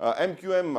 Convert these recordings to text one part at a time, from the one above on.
MQM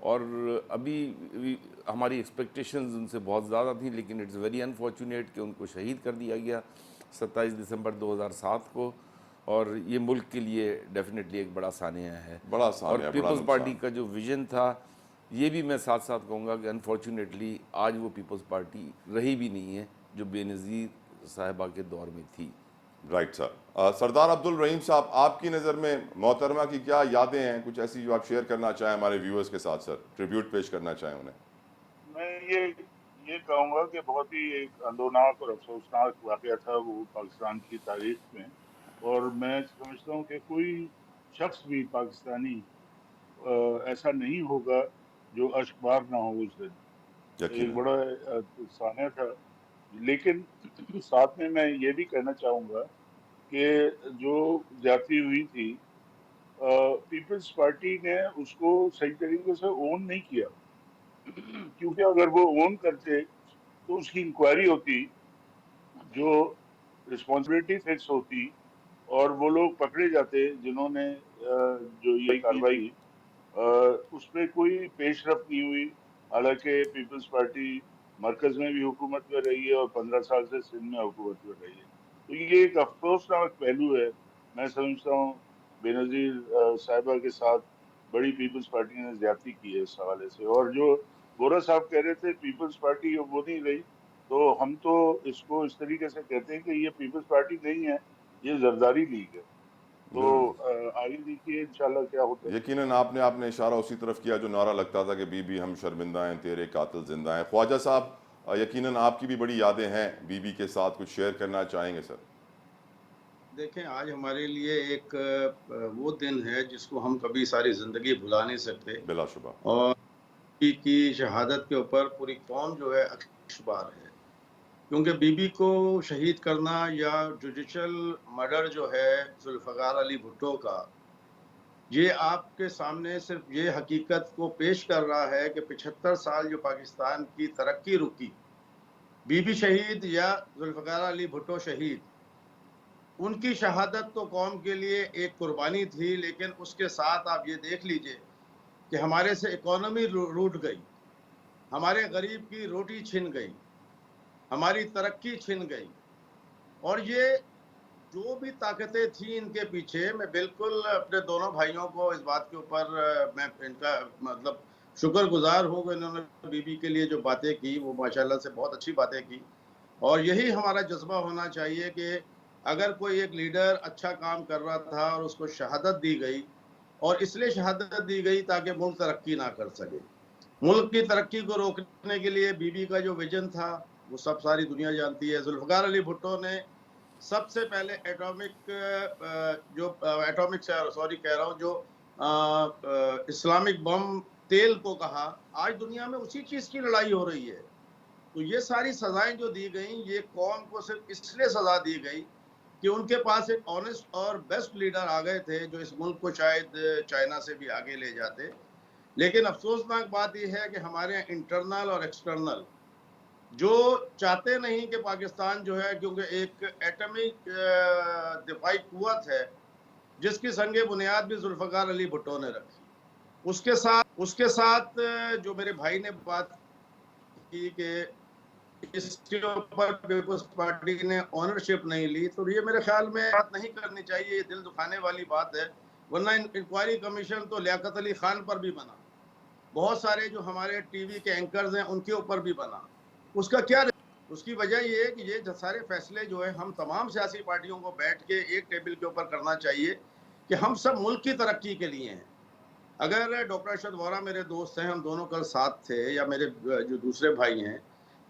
اور ابھی ہماری ایکسپیکٹیشنز ان سے بہت زیادہ تھیں، لیکن اٹس ویری انفارچونیٹ کہ ان کو شہید کر دیا گیا 27 دسمبر 2007 کو، اور یہ ملک کے لیے ڈیفینیٹلی ایک بڑا سانحہ ہے. بڑا اور سانحہ، بڑا پیپلز نقصان. پارٹی کا جو ویژن تھا، یہ بھی میں ساتھ ساتھ کہوں گا کہ انفارچونیٹلی آج وہ پیپلز پارٹی رہی بھی نہیں ہے جو بے نظیر صاحبہ کے دور میں تھی. Right sir. سردار عبدالرحیم صاحب، آپ کی نظر میں محترمہ کی کیا یادیں ہیں، کچھ ایسی جو آپ شیئر کرنا چاہیں ہمارے ویورز کے ساتھ سر، ٹریبیوٹ پیش کرنا چاہیں انہیں؟ میں یہ کہوں گا کہ بہت ہی ایک اندوناک اور افسوسناک واقعہ تھا وہ پاکستان کی تاریخ میں، اور میں سمجھتا ہوں کہ کوئی شخص بھی پاکستانی ایسا نہیں ہوگا جو اشکبار نہ ہو اس دن. ایک یقیناً. بڑا سانحہ تھا. لیکن ساتھ میں یہ بھی کہنا چاہوں گا کہ جو زیادتی ہوئی تھی، پیپلز پارٹی نے اس کو صحیح طریقے سے اون نہیں کیا، کیونکہ اگر وہ اون کرتے تو اس کی انکوائری ہوتی، جو رسپانسبلٹی فکس ہوتی، اور وہ لوگ پکڑے جاتے جنہوں نے جو یہ کارروائی کی. اس پہ کوئی پیش رفت نہیں ہوئی، حالانکہ پیپلز پارٹی مرکز میں بھی حکومت میں رہی ہے اور 15 سال سے سندھ میں حکومت میں رہی ہے. تو یہ ایک افسوسناک پہلو ہے. میں سمجھتا ہوں بے نظیر صاحبہ کے ساتھ بڑی پیپلز پارٹی نے زیادتی کی ہے اس حوالے سے. اور جو گورا صاحب کہہ رہے تھے پیپلز پارٹی وہ نہیں رہی، تو ہم تو اس کو اس طریقے سے کہتے ہیں کہ یہ پیپلز پارٹی نہیں ہے، یہ زرداری لیگ ہے. تو آگے دیکھیے انشاءاللہ کیا ہوتا ہے. یقیناً آپ نے اشارہ اسی طرف کیا جو نعرہ لگتا تھا کہ بی بی ہم شرمندہ ہیں، تیرے قاتل زندہ ہیں. خواجہ صاحب، یقیناً آپ کی بھی بڑی یادیں ہیں، بی بی کے ساتھ کچھ شیئر کرنا چاہیں گے سر؟ دیکھیں، آج ہمارے لیے ایک وہ دن ہے جس کو ہم کبھی ساری زندگی بھلا نہیں سکتے، بلا شبہ. اور بی بی کی شہادت کے اوپر پوری قوم جو ہے اشکبار ہے، کیونکہ بی بی کو شہید کرنا یا جوڈیشل مرڈر جو ہے ذوالفقار علی بھٹو کا، یہ آپ کے سامنے صرف یہ حقیقت کو پیش کر رہا ہے کہ 75 سال جو پاکستان کی ترقی رکی، بی بی شہید یا ذوالفقار علی بھٹو شہید، ان کی شہادت تو قوم کے لیے ایک قربانی تھی، لیکن اس کے ساتھ آپ یہ دیکھ لیجئے کہ ہمارے سے اکانومی روٹ گئی، ہمارے غریب کی روٹی چھن گئی، ہماری ترقی چھن گئی. اور یہ جو بھی طاقتیں تھیں ان کے پیچھے، میں بالکل اپنے دونوں بھائیوں کو اس بات کے اوپر میں ان کا مطلب شکر گزار ہوں کہ انہوں نے بی بی کے لیے جو باتیں کی وہ ماشاءاللہ سے بہت اچھی باتیں کی. اور یہی ہمارا جذبہ ہونا چاہیے کہ اگر کوئی ایک لیڈر اچھا کام کر رہا تھا اور اس کو شہادت دی گئی، اور اس لیے شہادت دی گئی تاکہ ملک ترقی نہ کر سکے. ملک کی ترقی کو روکنے کے لیے بی بی کا جو ویژن تھا وہ سب ساری دنیا جانتی ہے. ذوالفقار علی بھٹو نے سب سے پہلے اسلامک بم تیل کو کہا. آج دنیا میں اسی چیز کی لڑائی ہو رہی ہے. تو یہ ساری سزائیں جو دی گئیں، یہ قوم کو صرف اس لیے سزا دی گئی کہ ان کے پاس ایک آنےسٹ اور بیسٹ لیڈر آ گئے تھے جو اس ملک کو شاید چائنا سے بھی آگے لے جاتے. لیکن افسوسناک بات یہ ہے کہ ہمارے انٹرنل اور ایکسٹرنل جو چاہتے نہیں کہ پاکستان جو ہے، کیونکہ ایک ایٹمک دفاعی قوت ہے جس کی سنگ بنیاد بھی ذوالفقار علی بھٹو نے رکھی. اس کے ساتھ جو میرے بھائی نے بات کی کہ اس کے اوپر پیپلز پارٹی نے اونرشپ نہیں لی، تو یہ میرے خیال میں بات نہیں کرنی چاہیے. یہ دل دکھانے والی بات ہے، ورنہ انکوائری کمیشن تو لیاقت علی خان پر بھی بنا، بہت سارے جو ہمارے ٹی وی کے اینکرز ہیں ان کے اوپر بھی بنا. اس کا کیا؟ اس کی وجہ یہ ہے کہ یہ سارے فیصلے جو ہیں ہم تمام سیاسی پارٹیوں کو بیٹھ کے ایک ٹیبل کے اوپر کرنا چاہیے کہ ہم سب ملک کی ترقی کے لیے ہیں. اگر ڈاکٹر ارشد وارا میرے دوست ہیں، ہم دونوں کل ساتھ تھے، یا میرے جو دوسرے بھائی ہیں،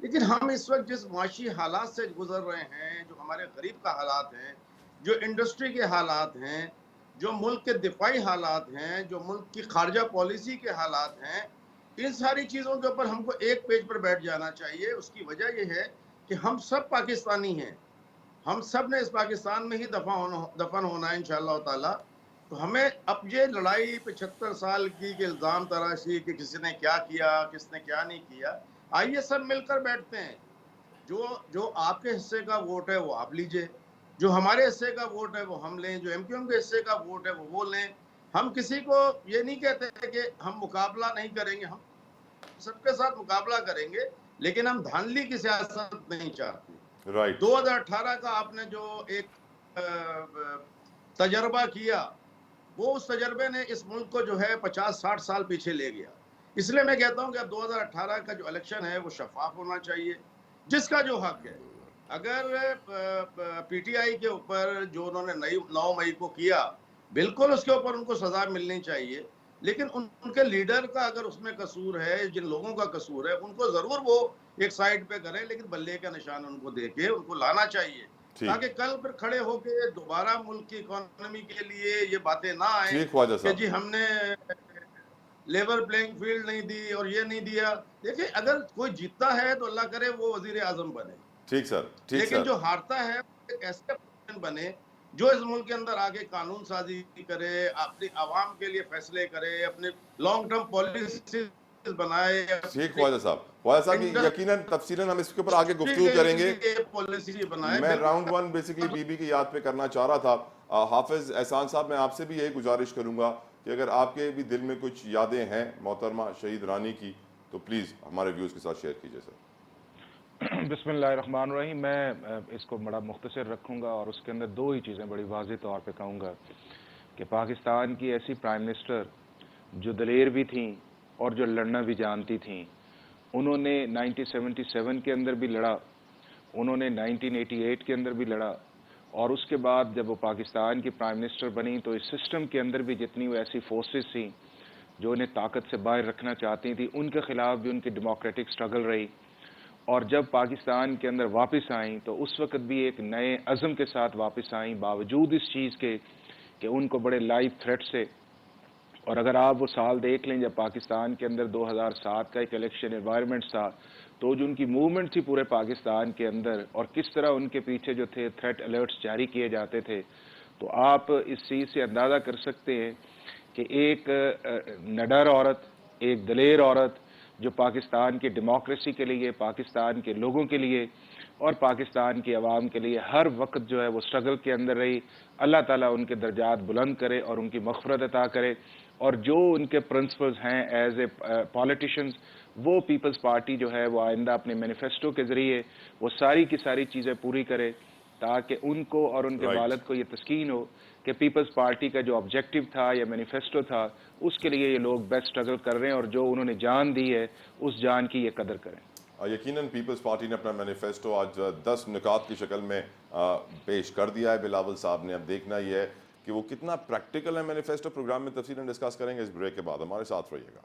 لیکن ہم اس وقت جس معاشی حالات سے گزر رہے ہیں، جو ہمارے غریب کا حالات ہیں، جو انڈسٹری کے حالات ہیں، جو ملک کے دفاعی حالات ہیں، جو ملک کی خارجہ پالیسی کے حالات ہیں، ان ساری چیزوں کے اوپر ہم کو ایک پیج پر بیٹھ جانا چاہیے. اس کی وجہ یہ ہے کہ ہم سب پاکستانی ہیں، ہم سب نے اس پاکستان میں ہی دفن ہونا ہے انشاءاللہ تعالی. تو ہمیں اب یہ لڑائی 75 سال کی کہ الزام تراشی کہ کسی نے کیا کیا، کس نے کیا نہیں کیا، آئیے سب مل کر بیٹھتے ہیں. جو آپ کے حصے کا ووٹ ہے وہ آپ لیجئے، جو ہمارے حصے کا ووٹ ہے وہ ہم لیں، جو ایم کیو ایم کے حصے کا ووٹ ہے وہ لیں. ہم کسی کو یہ نہیں کہتے کہ ہم مقابلہ نہیں کریں گے، ہم سب کے ساتھ مقابلہ کریں گے، لیکن ہم دھاندلی کی سیاست نہیں چاہتے۔ رائٹ 2018 کا آپ نے جو ایک تجربہ کیا، وہ اس تجربے نے اس ملک کو جو ہے 50-60 سال پیچھے لے گیا۔ اس لیے میں کہتا ہوں کہ اب 2018 کا جو الیکشن ہے وہ شفاف ہونا چاہیے، جس کا جو حق ہے۔ اگر پی ٹی آئی کے اوپر جو انہوں نے 9 مئی کو کیا، بالکل اس کے اوپر ان کو سزا ملنی چاہیے، لیکن ان کے لیڈر کا اگر اس میں قصور ہے، جن لوگوں کا قصور ہے، ان کو ضرور وہ ایک سائڈ پہ کریں، لیکن بلے کا نشان ان کو دے کے ان کو لانا چاہیے، ٹھیک تاکہ کل پھر کھڑے ہو کے دوبارہ ملک کی اکانومی کے لیے یہ باتیں نہ آئیں ٹھیک خواجہ کہ صاحب، جی ہم نے لیبر پلینگ فیلڈ نہیں دی اور یہ نہیں دیا۔ دیکھیں اگر کوئی جیتتا ہے تو اللہ کرے وہ وزیر اعظم بنے، ٹھیک سر، ٹھیک لیکن سر، جو ہارتا ہے وہ ایک ایسے پوزیشن بنے جو اس ملک کے اندر آگے قانون سازی کرے، اپنی عوام کے لیے فیصلے کرے، اپنے لانگ ٹرم پالیسیز بنائے، ٹھیک اپنی خواجہ صاحب، خواجہ صاحب کی یقیناً تفصیلاً ہم اس کے اوپر آگے گفتگو کریں گے۔ پالیسی بنائے۔ میں راؤنڈ 1 بیسیکلی بی بی کی یاد پہ کرنا چاہ رہا تھا۔ حافظ احسان صاحب، میں آپ سے بھی یہی گزارش کروں گا کہ اگر آپ کے بھی دل میں کچھ یادیں ہیں محترمہ شہید رانی کی تو پلیز ہمارے ویوز کے ساتھ شیئر کیجیے سر۔ بسم اللہ الرحمن الرحیم۔ میں اس کو بڑا مختصر رکھوں گا اور اس کے اندر 2 ہی چیزیں بڑی واضح طور پہ کہوں گا کہ پاکستان کی ایسی پرائم منسٹر جو دلیر بھی تھیں اور جو لڑنا بھی جانتی تھیں، انہوں نے 1977 کے اندر بھی لڑا، انہوں نے 1988 کے اندر بھی لڑا، اور اس کے بعد جب وہ پاکستان کی پرائم منسٹر بنی تو اس سسٹم کے اندر بھی جتنی وہ ایسی فورسز تھیں جو انہیں طاقت سے باہر رکھنا چاہتی تھیں، ان کے خلاف بھی ان کی ڈیموکریٹک سٹرگل رہی، اور جب پاکستان کے اندر واپس آئیں تو اس وقت بھی ایک نئے عزم کے ساتھ واپس آئیں، باوجود اس چیز کے کہ ان کو بڑے لائیو تھریٹ سے۔ اور اگر آپ وہ سال دیکھ لیں جب پاکستان کے اندر 2007 کا ایک الیکشن انوائرمنٹ تھا، تو جو ان کی موومنٹ تھی پورے پاکستان کے اندر اور کس طرح ان کے پیچھے جو تھے تھریٹ الرٹس جاری کیے جاتے تھے، تو آپ اس چیز سے اندازہ کر سکتے ہیں کہ ایک نڈر عورت، ایک دلیر عورت جو پاکستان کی ڈیموکریسی کے لیے، پاکستان کے لوگوں کے لیے اور پاکستان کی عوام کے لیے ہر وقت جو ہے وہ سٹرگل کے اندر رہی، اللہ تعالیٰ ان کے درجات بلند کرے اور ان کی مغفرت عطا کرے، اور جو ان کے پرنسپلز ہیں ایز اے پولیٹیشنز، وہ پیپلز پارٹی جو ہے وہ آئندہ اپنے مینیفیسٹو کے ذریعے وہ ساری کی ساری چیزیں پوری کرے، تاکہ ان کو اور ان کے والد کو یہ تسکین ہو کہ پیپلز پارٹی کا جو آبجیکٹو تھا یا مینیفیسٹو تھا اس کے لیے یہ لوگ بیسٹ سٹرگل کر رہے ہیں، اور جو انہوں نے جان دی ہے اس جان کی یہ قدر کریں۔ یقیناً پیپلز پارٹی نے اپنا مینیفیسٹو آج 10 نکات کی شکل میں پیش کر دیا ہے بلاول صاحب نے۔ اب دیکھنا یہ ہے کہ وہ کتنا پریکٹیکل ہے مینیفیسٹو۔ پروگرام میں تفصیلاً ڈسکس کریں گے اس بریک کے بعد، ہمارے ساتھ رہیے گا۔